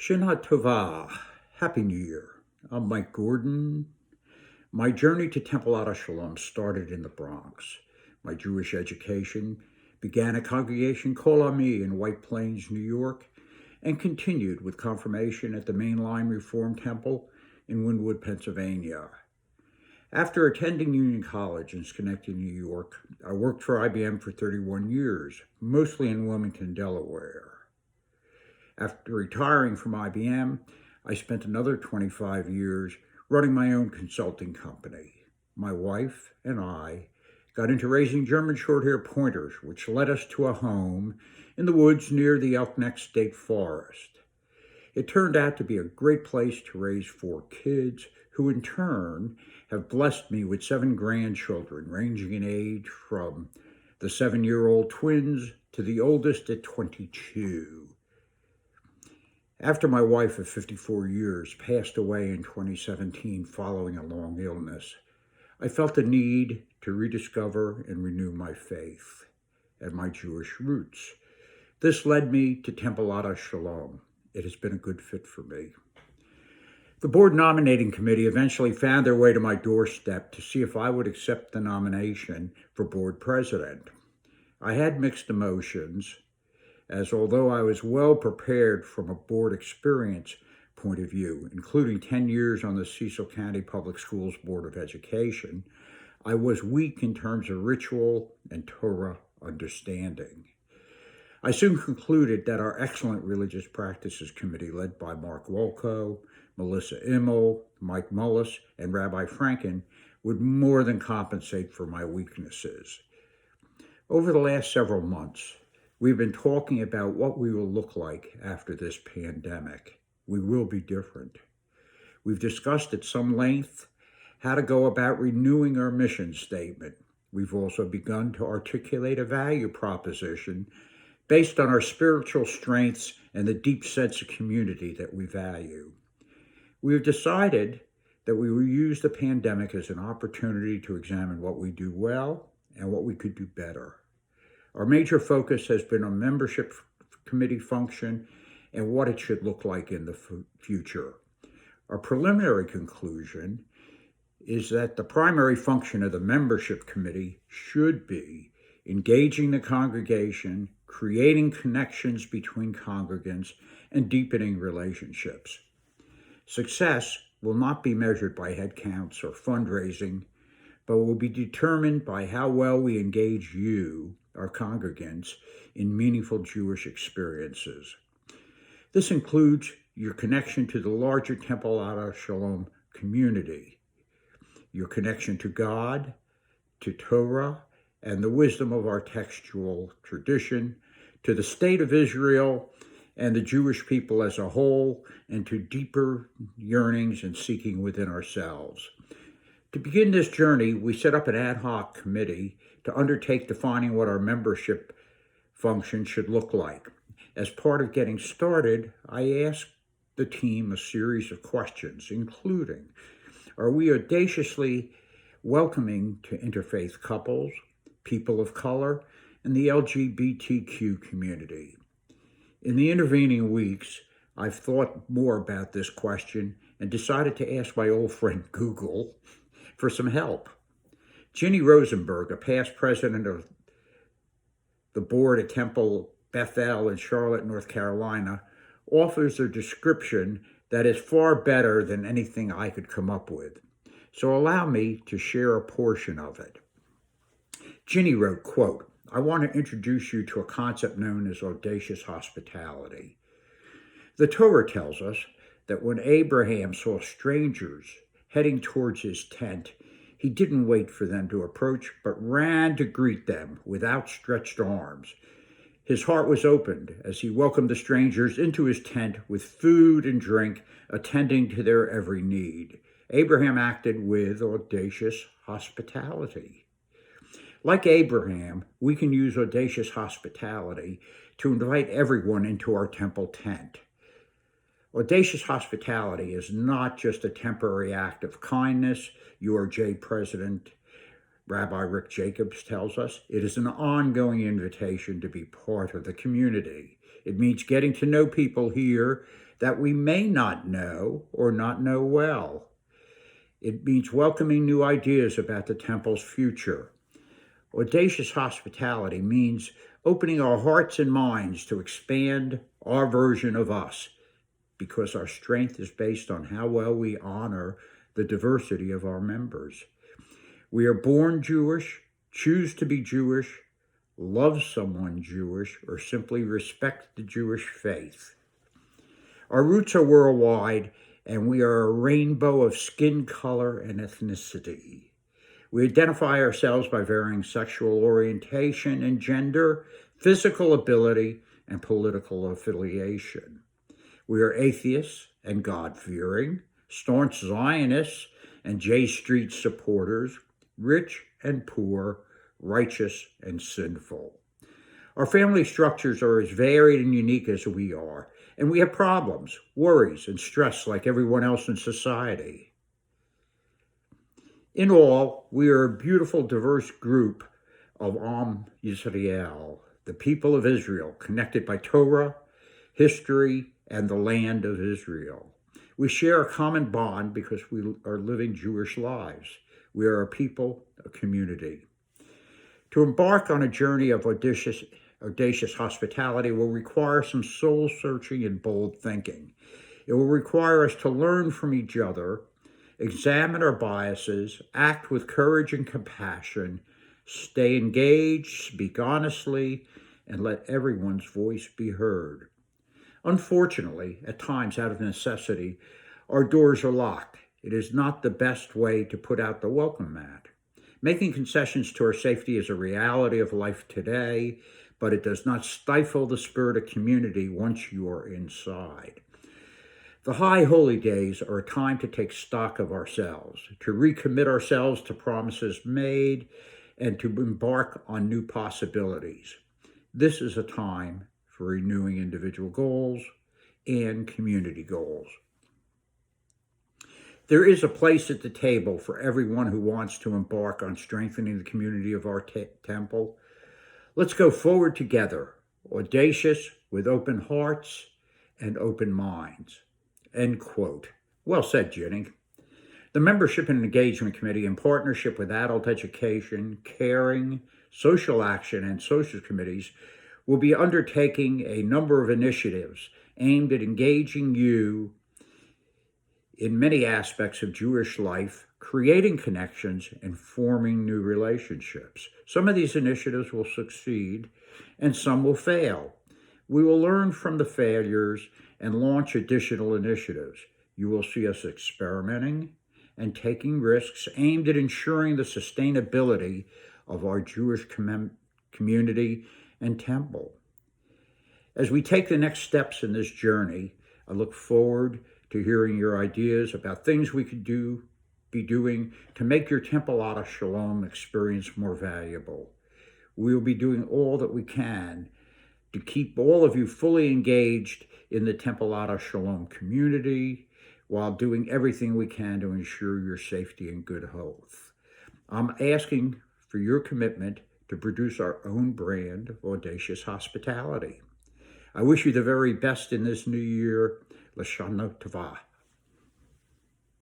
Shana Tova, Happy New Year. I'm Mike Gordon. My journey to Temple Ata Shalom started in the Bronx. My Jewish education began at Congregation Kol Ami in White Plains, New York, and continued with confirmation at the Mainline Reformed Temple in Wynwood, Pennsylvania. After attending Union College in Schenectady, New York, I worked for IBM for 31 years, mostly in Wilmington, Delaware. After retiring from IBM, I spent another 25 years running my own consulting company. My wife and I got into raising German Shorthair pointers, which led us to a home in the woods near the Elk Neck State Forest. It turned out to be a great place to raise 4 kids, who in turn have blessed me with 7 grandchildren, ranging in age from the 7-year-old twins to the oldest at 22. After my wife of 54 years passed away in 2017 following a long illness, I felt the need to rediscover and renew my faith and my Jewish roots. This led me to Temple Ata Shalom. It has been a good fit for me. The board nominating committee eventually found their way to my doorstep to see if I would accept the nomination for board president. I had mixed emotions, as although I was well prepared from a board experience point of view, including 10 years on the Cecil County Public Schools Board of Education, I was weak in terms of ritual and Torah understanding. I soon concluded that our excellent Religious Practices Committee, led by Mark Wolko, Melissa Immel, Mike Mullis, and Rabbi Franken, would more than compensate for my weaknesses. Over the last several months, we've been talking about what we will look like after this pandemic. We will be different. We've discussed at some length how to go about renewing our mission statement. We've also begun to articulate a value proposition based on our spiritual strengths and the deep sense of community that we value. We have decided that we will use the pandemic as an opportunity to examine what we do well and what we could do better. Our major focus has been on membership committee function and what it should look like in the future. Our preliminary conclusion is that the primary function of the membership committee should be engaging the congregation, creating connections between congregants, and deepening relationships. Success will not be measured by head counts or fundraising, but will be determined by how well we engage you, our congregants, in meaningful Jewish experiences. This includes your connection to the larger Temple Ata Shalom community, your connection to God, to Torah, and the wisdom of our textual tradition, to the state of Israel and the Jewish people as a whole, and to deeper yearnings and seeking within ourselves. To begin this journey, we set up an ad hoc committee to undertake defining what our membership function should look like. As part of getting started, I asked the team a series of questions, including, are we audaciously welcoming to interfaith couples, people of color, and the LGBTQ community? In the intervening weeks, I've thought more about this question and decided to ask my old friend Google for some help. Ginny Rosenberg, a past president of the board at Temple Bethel in Charlotte, North Carolina, offers a description that is far better than anything I could come up with. So allow me to share a portion of it. Ginny wrote, quote, I want to introduce you to a concept known as audacious hospitality. The Torah tells us that when Abraham saw strangers heading towards his tent, he didn't wait for them to approach, but ran to greet them with outstretched arms. His heart was opened as he welcomed the strangers into his tent with food and drink, attending to their every need. Abraham acted with audacious hospitality. Like Abraham, we can use audacious hospitality to invite everyone into our temple tent. Audacious hospitality is not just a temporary act of kindness, URJ President Rabbi Rick Jacobs tells us. It is an ongoing invitation to be part of the community. It means getting to know people here that we may not know or not know well. It means welcoming new ideas about the temple's future. Audacious hospitality means opening our hearts and minds to expand our version of us, because our strength is based on how well we honor the diversity of our members. We are born Jewish, choose to be Jewish, love someone Jewish, or simply respect the Jewish faith. Our roots are worldwide, and we are a rainbow of skin color and ethnicity. We identify ourselves by varying sexual orientation and gender, physical ability, and political affiliation. We are atheists and God-fearing, staunch Zionists and J Street supporters, rich and poor, righteous and sinful. Our family structures are as varied and unique as we are, and we have problems, worries, and stress like everyone else in society. In all, we are a beautiful, diverse group of Am Yisrael, the people of Israel, connected by Torah, history, and the land of Israel. We share a common bond because we are living Jewish lives. We are a people, a community. To embark on a journey of audacious hospitality will require some soul-searching and bold thinking. It will require us to learn from each other, examine our biases, act with courage and compassion, stay engaged, speak honestly, and let everyone's voice be heard. Unfortunately, at times out of necessity, our doors are locked. It is not the best way to put out the welcome mat. Making concessions to our safety is a reality of life today, but it does not stifle the spirit of community once you are inside. The high holy days are a time to take stock of ourselves, to recommit ourselves to promises made, and to embark on new possibilities. This is a time for renewing individual goals and community goals. There is a place at the table for everyone who wants to embark on strengthening the community of our temple. Let's go forward together, audacious, with open hearts and open minds. End quote. Well said, Jenny. The Membership and Engagement Committee, in partnership with Adult Education, Caring, Social Action, and Social Committees, will be undertaking a number of initiatives aimed at engaging you in many aspects of Jewish life, creating connections, and forming new relationships. Some of these initiatives will succeed, and some will fail. We will learn from the failures and launch additional initiatives. You will see us experimenting and taking risks aimed at ensuring the sustainability of our Jewish community and temple. As we take the next steps in this journey, I look forward to hearing your ideas about things we could be doing to make your Temple Ada Shalom experience more valuable. We will be doing all that we can to keep all of you fully engaged in the Temple Ada Shalom community while doing everything we can to ensure your safety and good health. I'm asking for your commitment to produce our own brand of audacious hospitality. I wish you the very best in this new year. Lashana Tova.